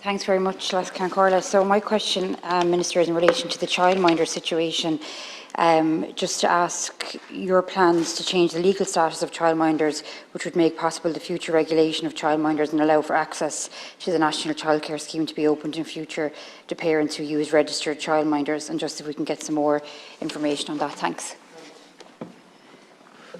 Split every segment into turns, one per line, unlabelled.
Thanks very much, Las Cancorla. So my question, Minister, is in relation to the childminder situation. Just to ask your plans to change the legal status of childminders, which would make possible the future regulation of childminders and allow for access to the National Childcare Scheme to be opened in future to parents who use registered childminders, and just if we can get some more information on that. Thanks.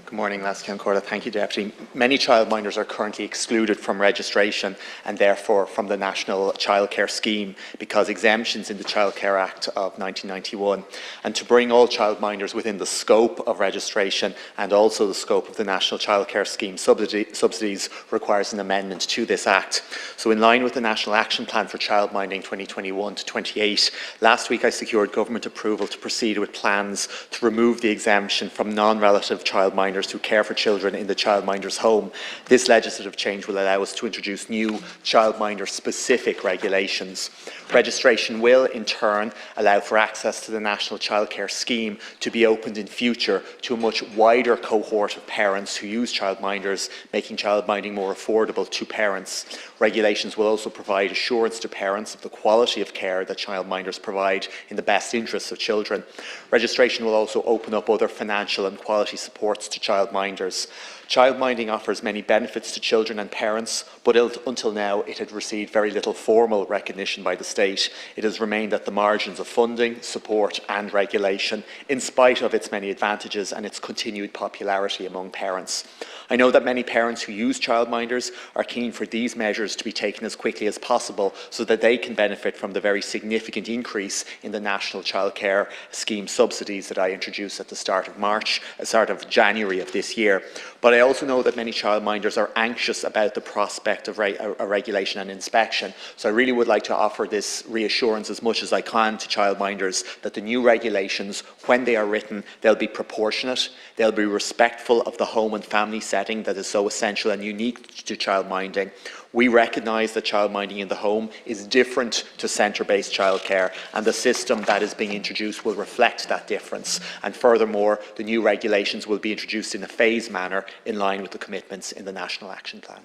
Good morning, Las Cancorla. Thank you, Deputy. Many childminders are currently excluded from registration and therefore from the National Childcare Scheme because exemptions in the Childcare Act of 1991. And to bring all childminders within the scope of registration and also the scope of the National Childcare Scheme subsidies requires an amendment to this Act. So in line with the National Action Plan for Childminding 2021 to 28, last week I secured government approval to proceed with plans to remove the exemption from non-relative childminders who care for children in the childminder's home. This legislative change will allow us to introduce new childminder-specific regulations. Registration will, in turn, allow for access to the National Childcare Scheme to be opened in future to a much wider cohort of parents who use childminders, making childminding more affordable to parents. Regulations will also provide assurance to parents of the quality of care that childminders provide in the best interests of children. Registration will also open up other financial and quality supports to childminders. Childminding offers many benefits to children and parents, but until now it had received very little formal recognition by the state. It has remained at the margins of funding, support and regulation, in spite of its many advantages and its continued popularity among parents. I know that many parents who use childminders are keen for these measures to be taken as quickly as possible so that they can benefit from the very significant increase in the National Childcare Scheme subsidies that I introduced at the start of January of this year. But I also know that many childminders are anxious about the prospect of a regulation and inspection. So I really would like to offer this reassurance as much as I can to childminders that the new regulations, when they are written, they'll be proportionate, they'll be respectful of the home and family setting that is so essential and unique to childminding. We recognise that childminding in the home is different to centre-based childcare, and the system that is being introduced will reflect that difference. And furthermore, the new regulations will be introduced in a phased manner in line with the commitments in the National Action Plan.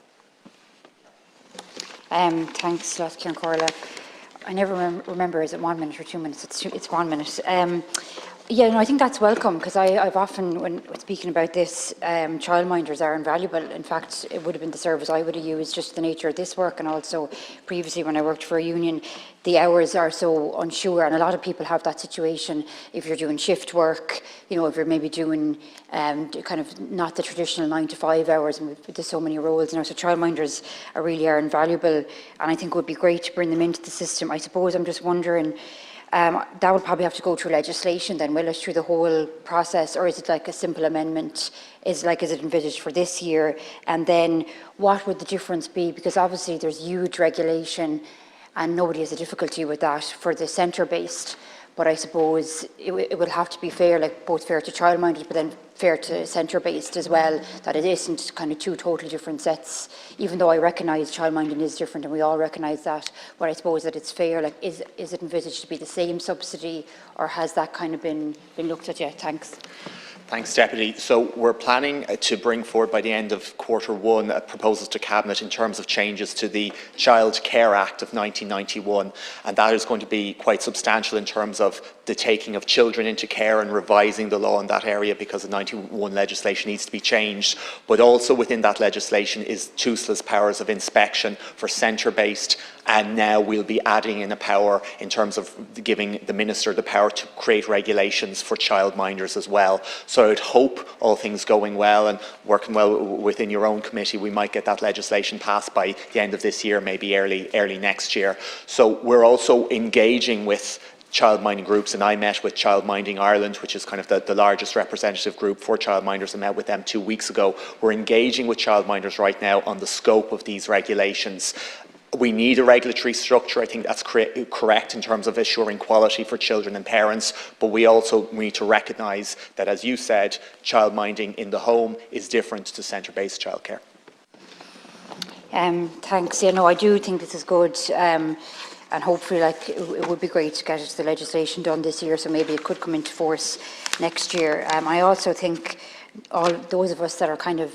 Thanks, Las Cancorla. I never remember, is it 1 minute or 2 minutes? It's 1 minute. Yeah, no, I think that's welcome because I've often, when speaking about this, childminders are invaluable. In fact, it would have been the service I would have used, just the nature of this work, and also previously when I worked for a union, the hours are so unsure, and a lot of people have that situation. If you're doing shift work, you know, if you're maybe doing kind of not the traditional 9 to 5 hours, and there's so many roles, you know, so childminders really are invaluable, and I think it would be great to bring them into the system. I suppose I'm just wondering, that would probably have to go through legislation then, will it, through the whole process, or is it like a simple amendment? Is it envisaged for this year? And then what would the difference be? Because obviously there's huge regulation and nobody has a difficulty with that for the centre-based. But I suppose it will have to be fair, like both fair to childminders, but then fair to centre-based as well, that it isn't kind of two totally different sets, even though I recognise childminding is different and we all recognise that. But I suppose that it's fair, like is it envisaged to be the same subsidy, or has that kind of been looked at yet? Thanks.
Thanks, Deputy. So we're planning to bring forward by the end of Q1 proposals to Cabinet in terms of changes to the Child Care Act of 1991, and that is going to be quite substantial in terms of the taking of children into care and revising the law in that area because the 91 legislation needs to be changed. But also within that legislation is toothless powers of inspection for centre-based, and now we'll be adding in a power in terms of giving the Minister the power to create regulations for childminders as well. So I would hope, all things going well and working well within your own committee, we might get that legislation passed by the end of this year, maybe early next year. So we're also engaging with childminding groups, and I met with Childminding Ireland, which is kind of the largest representative group for childminders. I met with them 2 weeks ago. We're engaging with childminders right now on the scope of these regulations. We need a regulatory structure. I think that's correct in terms of assuring quality for children and parents, but we also need to recognise that, as you said, childminding in the home is different to centre-based childcare.
Thanks. Yeah, no, I do think this is good, and hopefully, like, it would be great to get the legislation done this year, so maybe it could come into force next year. I also think all those of us that are kind of,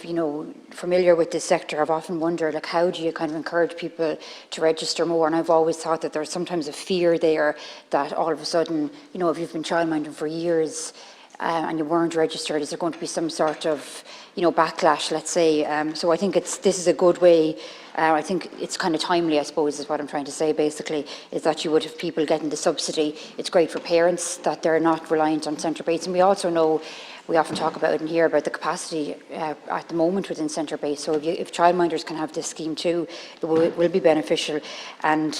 familiar with this sector have often wondered, like, how do you kind of encourage people to register more? And I've always thought that there's sometimes a fear there that all of a sudden, if you've been childminding for years and you weren't registered, is there going to be some sort of, backlash, let's say? So I think this is a good way. I think it's kind of timely, I suppose, is what I'm trying to say, basically, is that you would have people getting the subsidy. It's great for parents that they're not reliant on centre-based. And we also know, we often talk about it and hear about the capacity at the moment within centre-based. So if childminders can have this scheme too, it will be beneficial. And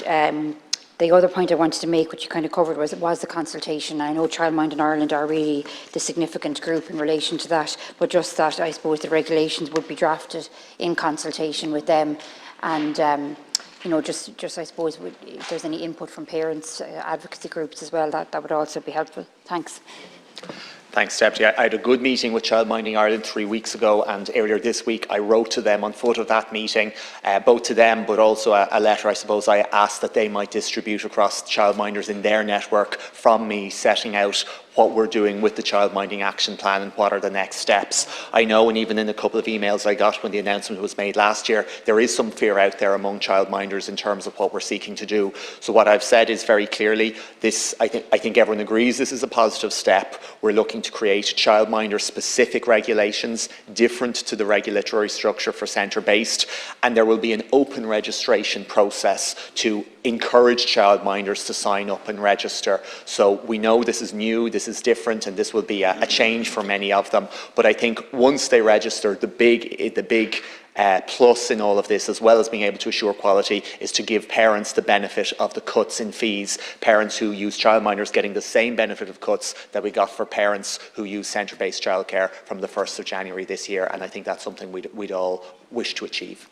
the other point I wanted to make, which you kind of covered, was the consultation. I know Childmind in Ireland are really the significant group in relation to that, but just that I suppose the regulations would be drafted in consultation with them. And just I suppose if there's any input from parents, advocacy groups as well, that would also be helpful. Thanks.
Thanks, Deputy. I had a good meeting with Childminding Ireland 3 weeks ago, and earlier this week I wrote to them on foot of that meeting, both to them but also a letter, I suppose, I asked that they might distribute across childminders in their network from me, setting out what we're doing with the Childminding Action Plan and what are the next steps. I know, and even in a couple of emails I got when the announcement was made last year, there is some fear out there among childminders in terms of what we're seeking to do. So what I've said is very clearly, I think everyone agrees this is a positive step. We're looking to create childminder-specific regulations different to the regulatory structure for centre-based, and there will be an open registration process to encourage childminders to sign up and register. So we know this is new, this is different, and this will be a change for many of them. But I think once they register, the big plus in all of this, as well as being able to assure quality, is to give parents the benefit of the cuts in fees. Parents who use childminders getting the same benefit of cuts that we got for parents who use centre-based childcare from the 1st of January this year. And I think that's something we'd all wish to achieve.